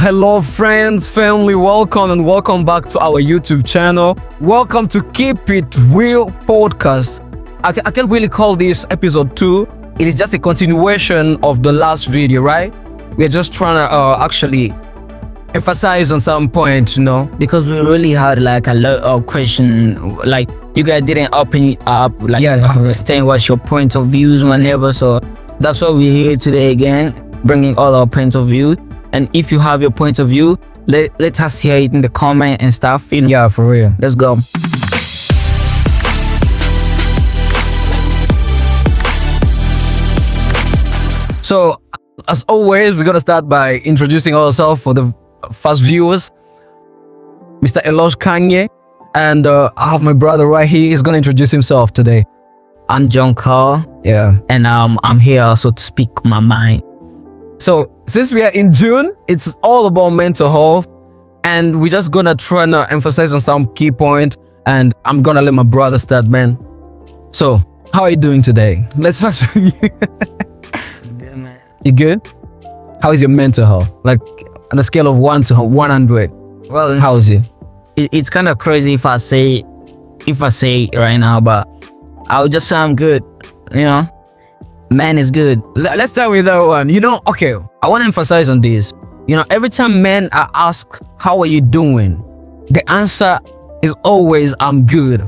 Hello friends, family, welcome and welcome back to our YouTube channel. Welcome to Keep It Real podcast. I can't really call this episode 2. It is just a continuation of the last video, right? We're just trying to actually emphasize on some point, because we really had like a lot of question, like you guys didn't open it up, like saying what's your point of views whenever. So that's why we're here today again, bringing all our points of view. And if you have your point of view, let us hear it in the comment and stuff. Yeah, for real. Let's go. So, as always, we're gonna start by introducing ourselves for the first viewers. Mr. Eloge Kanye, and I have my brother right here. He's gonna introduce himself today. I'm Jongkal. Yeah. And I'm here also to speak my mind. So, since we are in June, it's all about mental health, and we're just gonna try to emphasize on some key points, and I'm gonna let my brother start, man. So, how are you doing today? Let's first. You good? How is your mental health? Like on a scale of 1 to 100. Well, how is it? It's kind of crazy if I say it right now, but I would just say I'm good. Man is good. Let's start with that one. Okay, I want to emphasize on this. Every time men are asked, how are you doing? The answer is always, I'm good.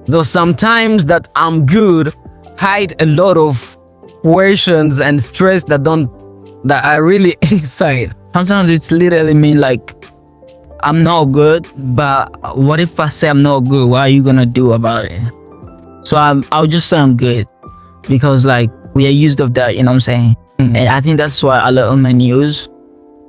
Though sometimes that I'm good hide a lot of questions and stress that are really inside. Sometimes it's literally mean like, I'm not good, but what if I say I'm not good? What are you gonna do about it? So I'll just say I'm good, because like we are used of that, you know what I'm saying? And I think that's why a lot of men use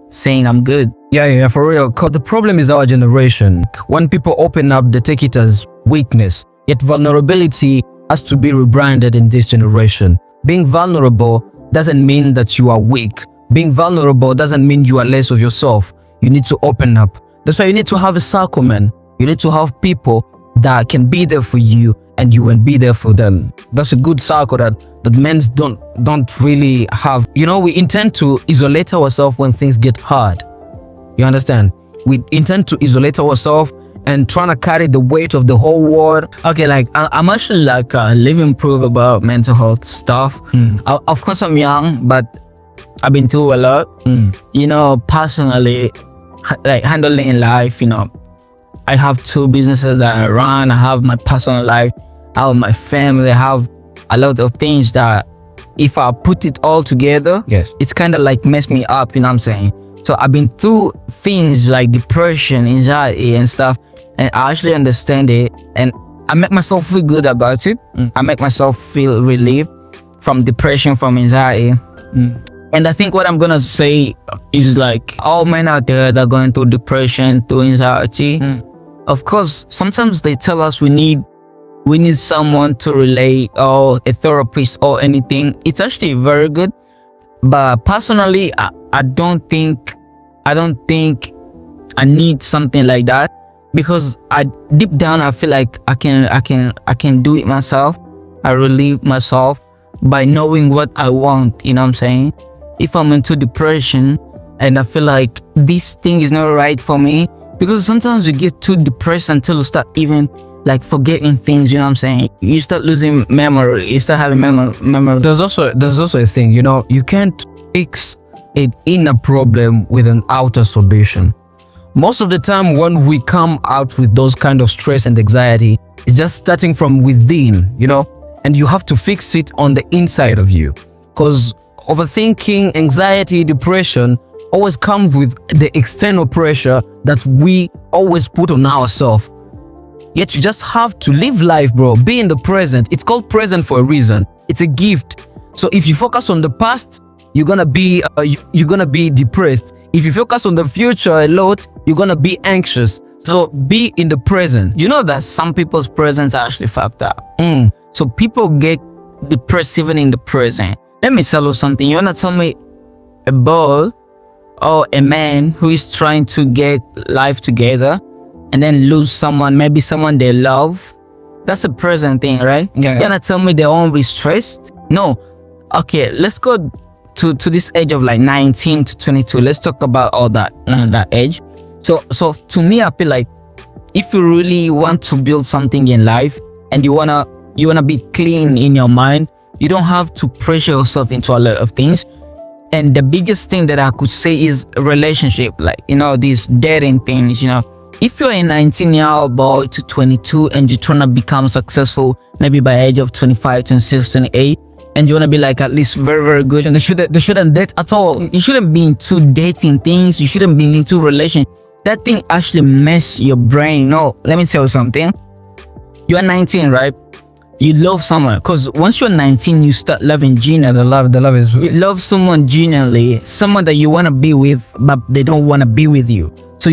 saying I'm good. Yeah, for real. Cause the problem is our generation. When people open up, they take it as weakness. Yet vulnerability has to be rebranded in this generation. Being vulnerable doesn't mean that you are weak. Being vulnerable doesn't mean you are less of yourself. You need to open up. That's why you need to have a circle, man. You need to have people that can be there for you and you will be there for them. That's a good circle that men don't really have. We intend to isolate ourselves when things get hard. You understand? We intend to isolate ourselves and trying to carry the weight of the whole world. Okay, like I'm actually like living proof about mental health stuff. Of course I'm young, but I've been through a lot. Personally, like handling life, I have 2 businesses that I run. I have my personal life, I have my family, I have a lot of things that if I put it all together, it's kind of like messed me up, you know what I'm saying? So I've been through things like depression, anxiety and stuff, and I actually understand it, and I make myself feel good about it. I make myself feel relieved from depression, from anxiety. And I think what I'm gonna say is like all men out there that are going through depression, through anxiety, of course, sometimes they tell us we need someone to relate, or a therapist or anything. It's actually very good, but personally, I don't think I need something like that, because deep down I feel like I can do it myself. I relieve myself by knowing what I want, you know what I'm saying? If I'm into depression and I feel like this thing is not right for me, because sometimes you get too depressed until you start even like forgetting things, you know what I'm saying? You start losing memory, you start having memory. There's also a thing, you can't fix an inner problem with an outer solution. Most of the time when we come out with those kind of stress and anxiety, it's just starting from within, and you have to fix it on the inside of you, because overthinking, anxiety, depression always comes with the external pressure that we always put on ourselves. Yet you just have to live life, bro. Be in the present. It's called present for a reason. It's a gift. So if you focus on the past, you're gonna be depressed. If you focus on the future a lot, you're gonna be anxious. So be in the present. You know that some people's presents are actually fucked up. So people get depressed even in the present. Let me tell you something. You wanna tell me a boy or a man who is trying to get life together and then lose someone, maybe someone they love? That's a present thing, right? Yeah. You wanna tell me they won't be stressed? No. Okay, let's go to this age of like 19 to 22. Let's talk about all that that age. So to me, I feel like if you really want to build something in life and you wanna be clean in your mind, you don't have to pressure yourself into a lot of things. And the biggest thing that I could say is relationship, like, you know, these dating things, you know. If you're a 19-year-old boy to 22 and you're trying to become successful, maybe by age of 25, 26, 28, and you want to be like at least very, very good, and they shouldn't date at all. You shouldn't be into dating things. You shouldn't be into relationship. That thing actually mess your brain. No, let me tell you something. You're 19, right? You love someone, because once you're 19, you start loving genuinely. The love is, You love someone genuinely, someone that you want to be with, but they don't want to be with you. So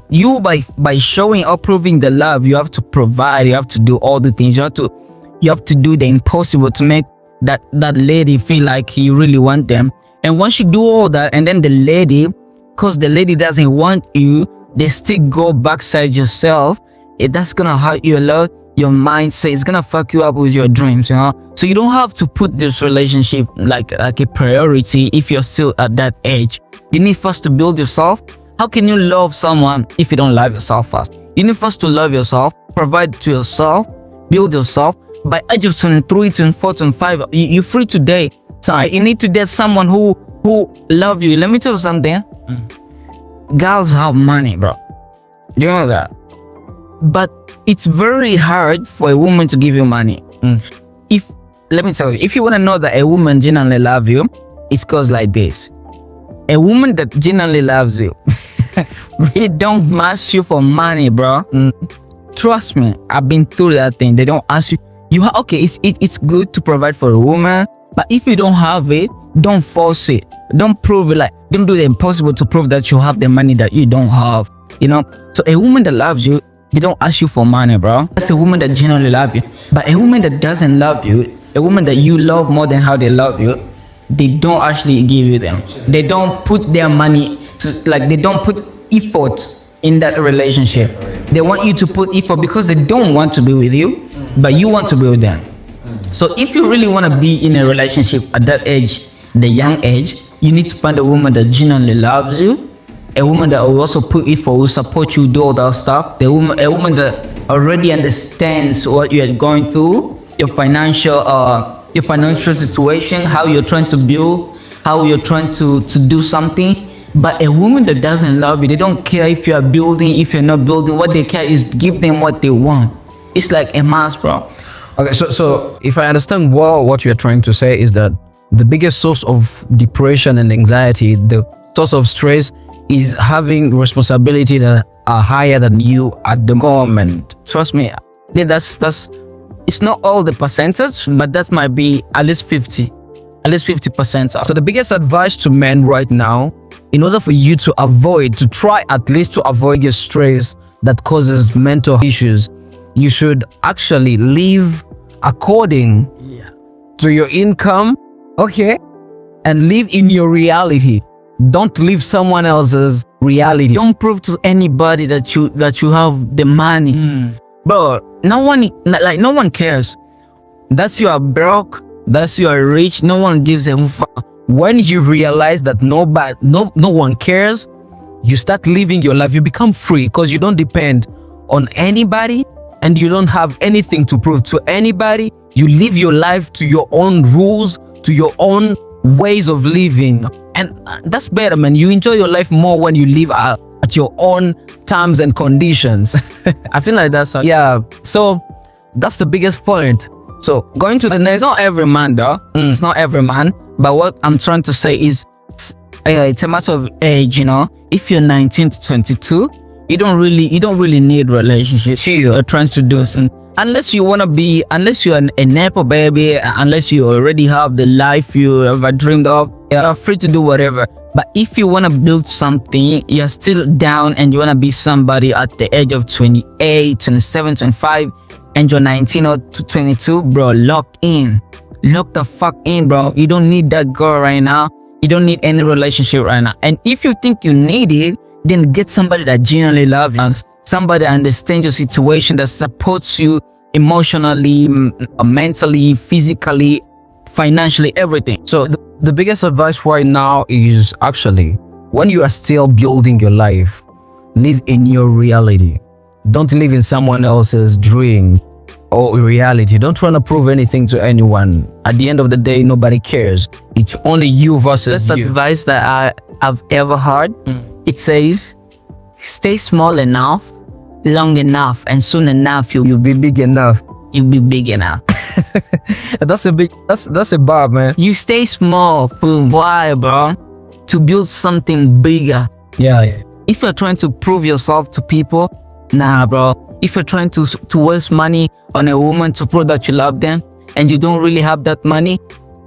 you by showing or proving the love, you have to provide. You have to do all the things. You have to do the impossible to make that lady feel like you really want them. And once you do all that, and then the lady, because the lady doesn't want you, they still go backside yourself. That's gonna hurt you a lot. Your mindset is gonna fuck you up with your dreams, you know. So you don't have to put this relationship like a priority if you're still at that age. You need first to build yourself. How can you love someone if you don't love yourself first? You need first to love yourself, provide to yourself, build yourself. By age of 23, 24, 25, you're free to date. So you need to date someone who love you. Let me tell you something. Girls have money, bro. You know that. But it's very hard for a woman to give you money. Let me tell you, if you want to know that a woman genuinely loves you, it's cause like this. A woman that genuinely loves you really don't ask you for money, bro. Trust me, I've been through that thing. They don't ask you. Okay, it's good to provide for a woman, but if you don't have it, don't force it. Don't prove it. Like, don't do the impossible to prove that you have the money that you don't have. You know. So a woman that loves you, they don't ask you for money, bro. That's a woman that genuinely loves you. But a woman that doesn't love you, a woman that you love more than how they love you, they don't actually give you them. They don't put their money to, like, they don't put effort in that relationship. They want you to put effort because they don't want to be with you, but you want to be with them. So if you really want to be in a relationship at that age, the young age, you need to find a woman that genuinely loves you, a woman that will also put effort, will support you, do all that stuff. A woman that already understands what you are going through, your financial situation, how you're trying to build, how you're trying to do something. But a woman that doesn't love you, they don't care if you're building, if you're not building. What they care is give them what they want. It's like a mass, bro. okay, so if I understand well, what you're trying to say is that the biggest source of depression and anxiety, the source of stress, is having responsibility that are higher than you at the moment. Trust me, that's it's not all the percentage, but that might be at least 50%. So the biggest advice to men right now, in order for you to try at least to avoid your stress that causes mental issues, you should actually live according to your income, okay, and live in your reality. Don't live someone else's reality. Don't prove to anybody that you have the money. Bro, no one cares. That's you are broke, that's you are rich, no one gives a fuck. When you realize that no one cares, you start living your life. You become free because you don't depend on anybody and you don't have anything to prove to anybody. You live your life to your own rules, to your own ways of living. And that's better, man. You enjoy your life more when you live at your own terms and conditions. I feel like that's yeah. So that's the biggest point. So going to the next, not every man though. It's not every man. But what I'm trying to say is, it's a matter of age, you know. If you're 19 to 22, you don't really need relationships. You're trying to do something. Unless you're a Nepo baby, unless you already have the life you ever dreamed of, you're free to do whatever. But if you want to build something, you're still down and you want to be somebody at the age of 28, 27, 25, and you're 19 or 22, bro, lock in. Lock the fuck in, bro. You don't need that girl right now. You don't need any relationship right now. And if you think you need it, then get somebody that genuinely loves you. Somebody that understands your situation, that supports you emotionally, mentally, physically, financially, everything. So the biggest advice right now is actually, when you are still building your life, live in your reality. Don't live in someone else's dream or reality. Don't try to prove anything to anyone. At the end of the day, nobody cares. It's only you versus That's you. advice that I've ever heard. It says, stay small enough, long enough, and soon enough You'll be big enough. you'll be big enough. That's a bar, man. You stay small for a while, bro, to build something bigger. Yeah. If you're trying to prove yourself to people, nah, bro. If you're trying to waste money on a woman to prove that you love them, and you don't really have that money,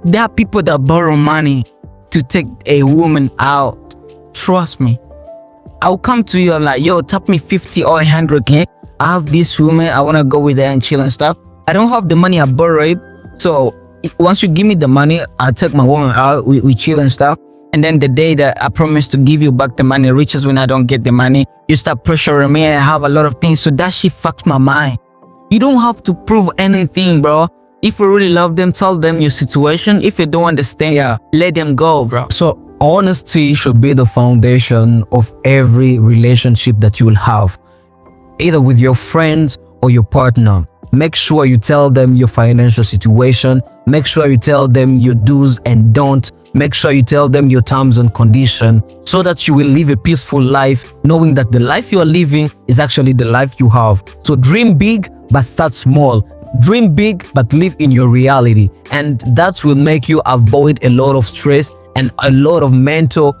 there are people that borrow money to take a woman out. Trust me. I'll come to you and like, yo, tap me 50 or 100K. I have this woman, I want to go with her and chill and stuff. I don't have the money, I borrow it. So once you give me the money, I'll take my woman out, we chill and stuff. And then the day that I promise to give you back the money reaches when I don't get the money, you start pressuring me and I have a lot of things. So that shit fucks my mind. You don't have to prove anything, bro. If you really love them, tell them your situation. If you don't understand, let them go, bro. So honesty should be the foundation of every relationship that you will have, either with your friends or your partner. Make sure you tell them your financial situation. Make sure you tell them your do's and don'ts. Make sure you tell them your terms and conditions, so that you will live a peaceful life, knowing that the life you are living is actually the life you have. So dream big, but start small. Dream big, but live in your reality. And that will make you avoid a lot of stress and a lot of mental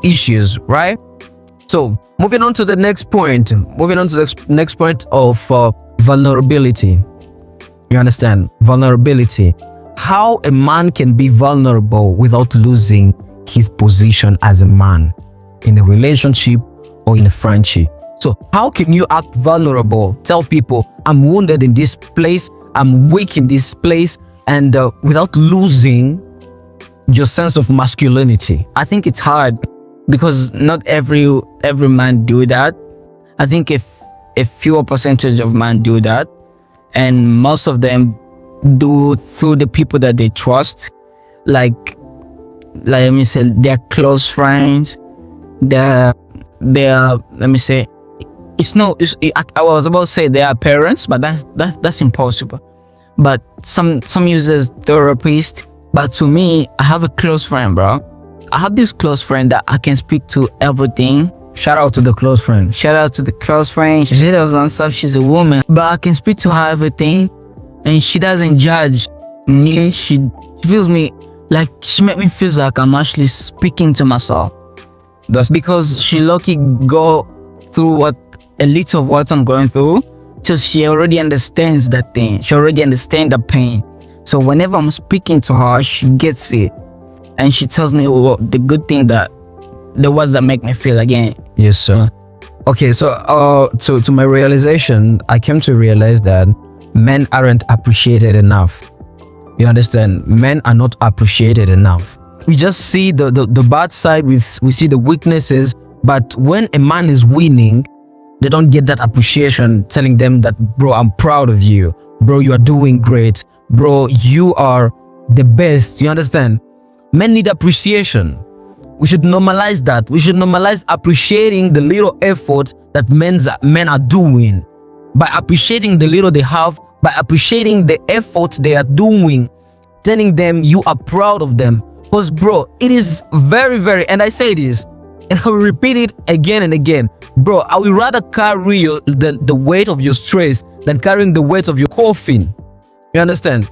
issues, right? So moving on to the next point. Moving on to the next point of vulnerability. You understand? Vulnerability. How a man can be vulnerable without losing his position as a man in a relationship or in a friendship. So how can you act vulnerable? Tell people, I'm wounded in this place, I'm weak in this place, and without losing your sense of masculinity. I think it's hard because not every man do that. I think if a fewer percentage of men do that, and most of them do through the people that they trust, like let me say their close friends, their let me say, I was about to say their parents, but that's impossible. But some uses therapist. But to me, I have a close friend, bro. I have this close friend that I can speak to everything. Shout out to the close friend. Shout out to the close friend. She said on stuff. She's a woman, but I can speak to her everything, and she doesn't judge me. She feels me like, she make me feel like I'm actually speaking to myself. That's because she lucky go through a little of what I'm going through, till she already understands that thing. She already understands the pain. So whenever I'm speaking to her, she gets it, and she tells me the good thing, that the words that make me feel again. Yes, sir. Okay, so to my realization, I came to realize that men aren't appreciated enough. You understand? Men are not appreciated enough. We just see the bad side, we see the weaknesses, but when a man is winning, they don't get that appreciation, telling them that, bro, I'm proud of you. Bro, you are doing great. Bro, you are the best. You understand? Men need appreciation. We should normalize that. We should normalize appreciating the little effort that men are doing. By appreciating the little they have, by appreciating the effort they are doing, telling them you are proud of them. Because, bro, it is very, very, and I say this, and I will repeat it again and again. Bro, I will rather carry the weight of your stress than carrying the weight of your coffin. You understand?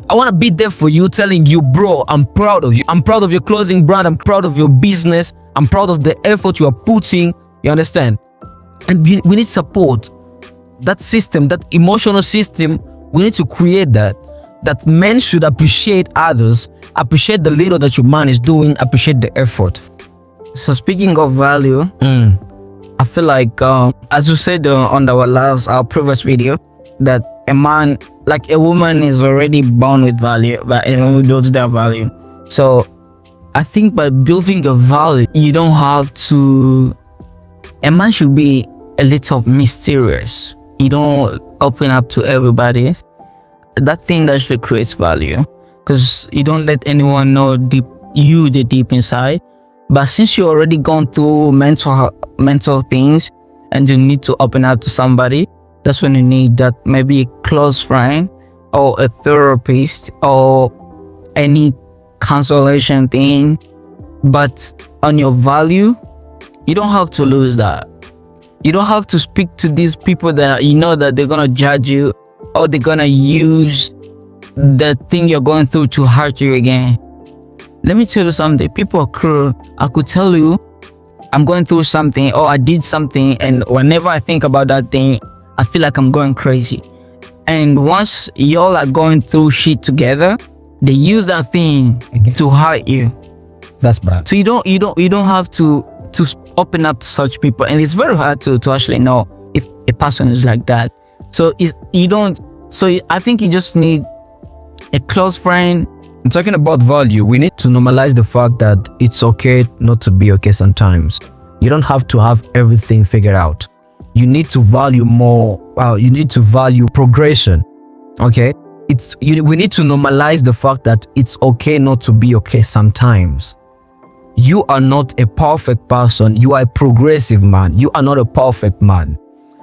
I want to be there for you, telling you, bro, I'm proud of you. I'm proud of your clothing brand. I'm proud of your business. I'm proud of the effort you are putting. You understand? And we need support. That system, that emotional system, we need to create that men should appreciate others, appreciate the little that your man is doing, appreciate the effort. So speaking of value, I feel like, as you said on our previous video, that a man, like a woman, is already born with value, but who builds their value. So I think by building a value, you don't have to, a man should be a little mysterious. You don't open up to everybody. That thing that actually creates value. because you don't let anyone know the deep inside. But since you already gone through mental things and you need to open up to somebody, that's when you need that, maybe a close friend or a therapist or any consolation thing. But on your value, you don't have to lose that. You don't have to speak to these people that you know that they're gonna judge you, or they're gonna use the thing you're going through to hurt you again. Let me tell you something. People are cruel. I could tell you I'm going through something, or I did something, and whenever I think about that thing, I feel like I'm going crazy. And once y'all are going through shit together, they use that thing to hurt you. That's bad. So you don't have to open up to such people, and it's very hard to actually know if a person is like that. So I think you just need a close friend. I'm talking about value. We need to normalize the fact that it's okay not to be okay sometimes. You don't have to have everything figured out. You need to value more. You need to value progression. Okay? We need to normalize the fact that it's okay not to be okay sometimes. You are not a perfect person. You are a progressive man. You are not a perfect man.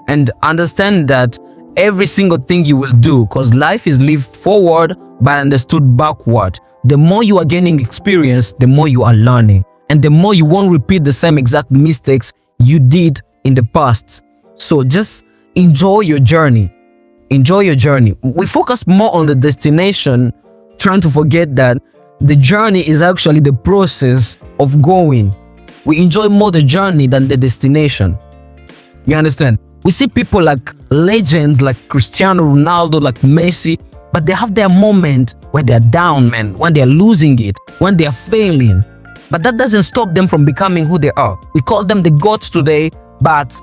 And understand that every single thing you will do, because life is lived forward but understood backward. The more you are gaining experience, the more you are learning. And the more you won't repeat the same exact mistakes you did in the past. So just enjoy your journey. Enjoy your journey. We focus more on the destination, trying to forget that the journey is actually the process of going. We enjoy more the journey than the destination. You understand? We see people like legends like Cristiano Ronaldo, like Messi, but they have their moment where they're down, man, when they're losing it, when they're failing. But that doesn't stop them from becoming who they are. We call them the gods today, but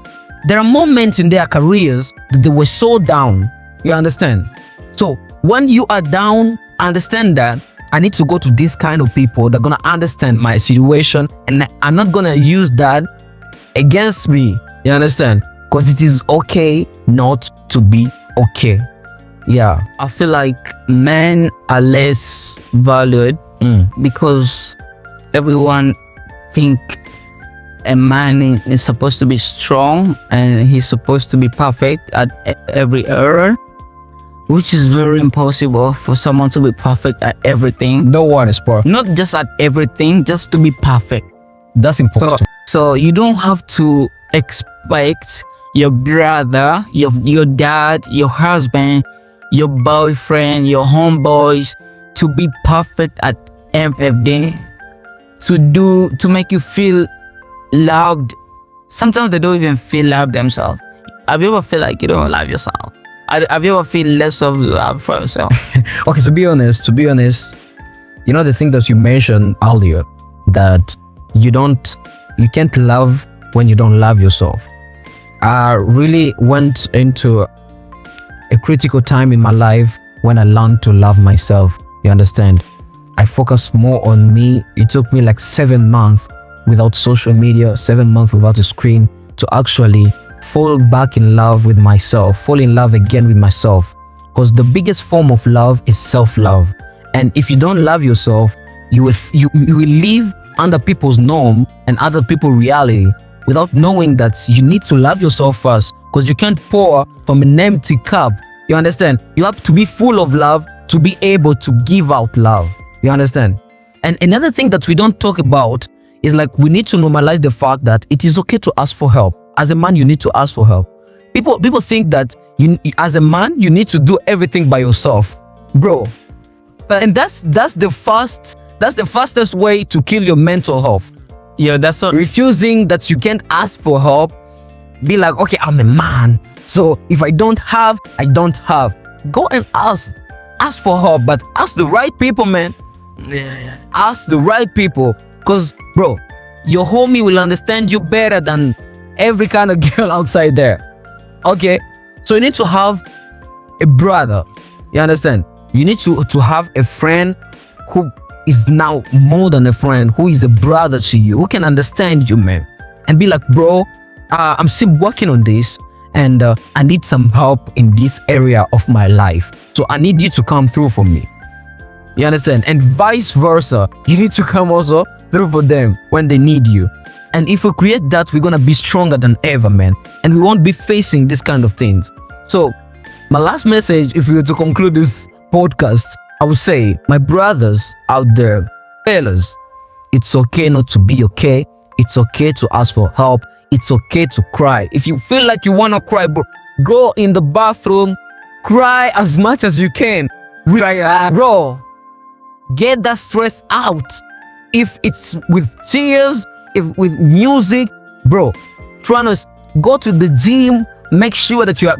there are moments in their careers that they were so down. You understand? So when you are down, understand that I need to go to this kind of people that are gonna understand my situation, and I'm not gonna use that against me. You understand? Because it is okay not to be okay. Yeah. I feel like men are less valued because everyone think a man is supposed to be strong and he's supposed to be perfect at every era, which is very impossible for someone to be perfect at everything. No one is perfect. Not just at everything, just to be perfect. That's important. So you don't have to expect your brother, your dad, your husband, your boyfriend, your homeboys to be perfect at everything, to make you feel loved. Sometimes they don't even feel loved themselves. Have you ever feel like you don't love yourself? Have you ever feel less of love for yourself? Okay, to be honest, you know the thing that you mentioned earlier, that you can't love when you don't love yourself. I really went into a critical time in my life when I learned to love myself. You understand? I focused more on me. It took me like 7 months without social media, 7 months without a screen, to actually fall back in love with myself, fall in love again with myself. Because the biggest form of love is self-love. And if you don't love yourself, you will live under people's norm and other people's reality without knowing that you need to love yourself first, because you can't pour from an empty cup. You understand? You have to be full of love to be able to give out love. You understand? And another thing that we don't talk about is like, we need to normalize the fact that it is okay to ask for help. As a man, you need to ask for help. People think that as a man, you need to do everything by yourself, bro. And that's the fastest way to kill your mental health. Yeah, that's what. Refusing that you can't ask for help. Be like, okay, I'm a man, so if I don't have, I don't have. Go and ask for help, but ask the right people, man. Yeah. Ask the right people, because bro, your homie will understand you better than every kind of girl outside there. Okay, so you need to have a brother. You understand? You need to have a friend who is now more than a friend, who is a brother to you, who can understand you, man, and be like, bro, I'm still working on this, and I need some help in this area of my life, so I need you to come through for me. You understand? And vice versa. You need to come also through for them when they need you. And if we create that, we're gonna be stronger than ever, man. And we won't be facing this kind of things. So my last message, if we were to conclude this podcast, I would say, my brothers out there, fellas, it's okay not to be okay. It's okay to ask for help. It's okay to cry. If you feel like you wanna cry, bro, go in the bathroom, cry as much as you can. Bro, get that stress out. If it's with tears, if with music, bro, trying to go to the gym, make sure that you are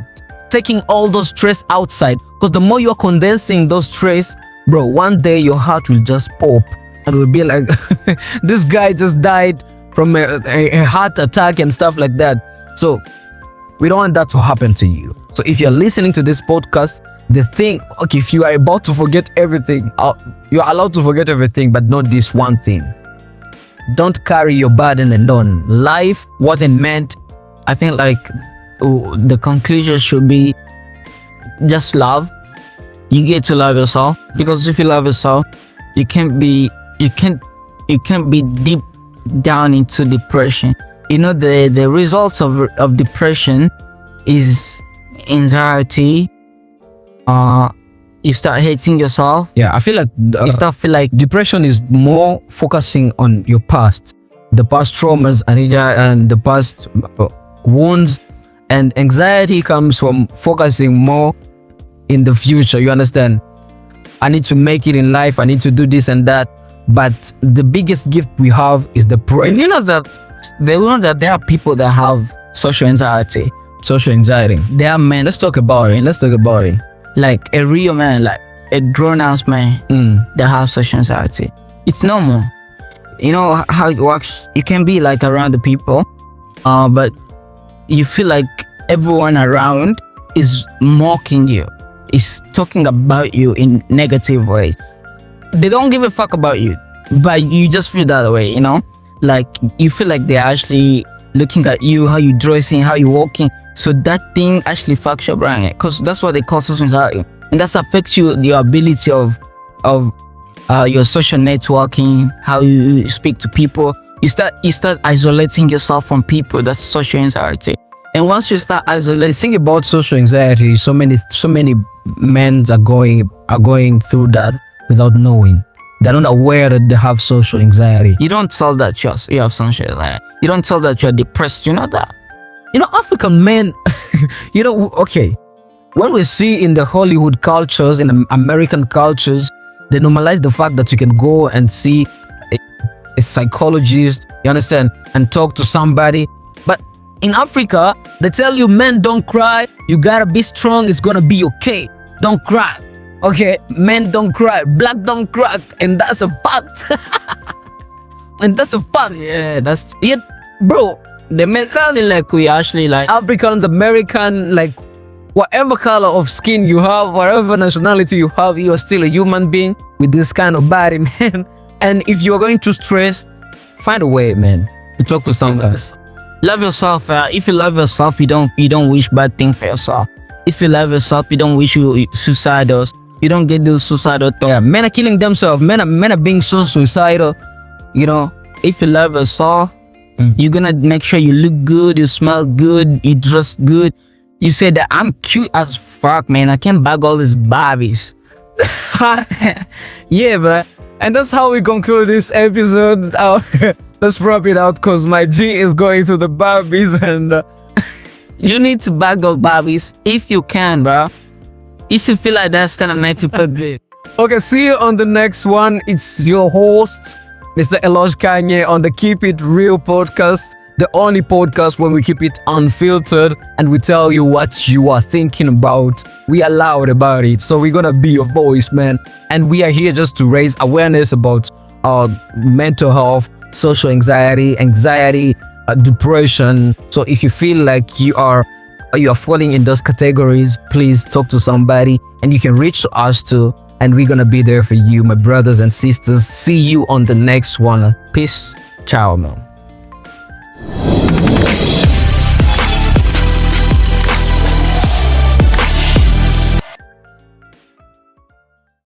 taking all those stress outside. Because the more you're condensing those stress, bro, one day your heart will just pop and will be like, this guy just died from a heart attack and stuff like that. So we don't want that to happen to you. So if you're listening to this podcast, the thing, okay, if you are about to forget everything, you're allowed to forget everything, but not this one thing. Don't carry your burden alone. Life wasn't meant. I think like the conclusion should be just love. You get to love yourself, because if you love yourself, you can't be deep down into depression. You know, the results of depression is anxiety. You start hating yourself. Yeah, I feel like You start feel like depression is more focusing on your past, the past traumas and the past wounds, and anxiety comes from focusing more in the future. You understand? I need to make it in life. I need to do this and that. But the biggest gift we have is the prayer. you know that there are people that have social anxiety. Social anxiety. There are men. Let's talk about it. Like a real man, like a grown-ass man that has social anxiety. It's normal. You know how it works. You can be like around the people, but you feel like everyone around is mocking you, is talking about you in negative ways. They don't give a fuck about you, but you just feel that way, you know? Like you feel like they're actually looking at you, how you dressing, how you walking. So that thing actually fucks your brain, because that's what they call social anxiety, and that affects your ability of your social networking, how you speak to people. You start isolating yourself from people. That's social anxiety. And once you start isolating, Think about social anxiety. So many men are going through that without knowing. They're not aware that they have social anxiety. you don't tell that you have social anxiety. You don't tell that you're depressed. You know that. You know, African men, okay, when we see in the Hollywood cultures, in the American cultures, they normalize the fact that you can go and see a psychologist, you understand, and talk to somebody. But in Africa, they tell you, men, don't cry. You gotta be strong. It's gonna be okay. Don't cry. Okay, men don't cry. Black don't cry. And that's a fact. And that's a fact. Yeah, that's Bro, the mentality. Like we actually like Africans, American, like whatever color of skin you have, whatever nationality you have, you are still a human being with this kind of body, man. And if you are going through stress, find a way, man, to talk to someone else. love yourself. If you love yourself, you don't wish bad things for yourself. If you love yourself, you don't wish you suicidal. You don't get those suicidal thoughts. Yeah, men are killing themselves. Men are being so suicidal. You know, If you love yourself, you're gonna make sure you look good, you smell good, you dress good. You say that I'm cute as fuck, man. I can't bag all these Barbies. yeah, but and that's how we conclude this episode. Let's wrap it out, cause my G is going to the Barbies, and You need to bag those Barbies if you can, bro. If you feel like that's kind of nice people do. okay, see you on the next one. It's your host, Mr. Eloge Kanye, on the Keep It Real podcast, the only podcast when we keep it unfiltered and we tell you what you are thinking about. We are loud about it, so we're gonna be your voice, man. And we are here just to raise awareness about mental health, social anxiety, depression. So if you feel like you are falling in those categories, please talk to somebody, and you can reach to us too. And we're gonna be there for you, my brothers and sisters. See you on the next one. Peace. Ciao, man.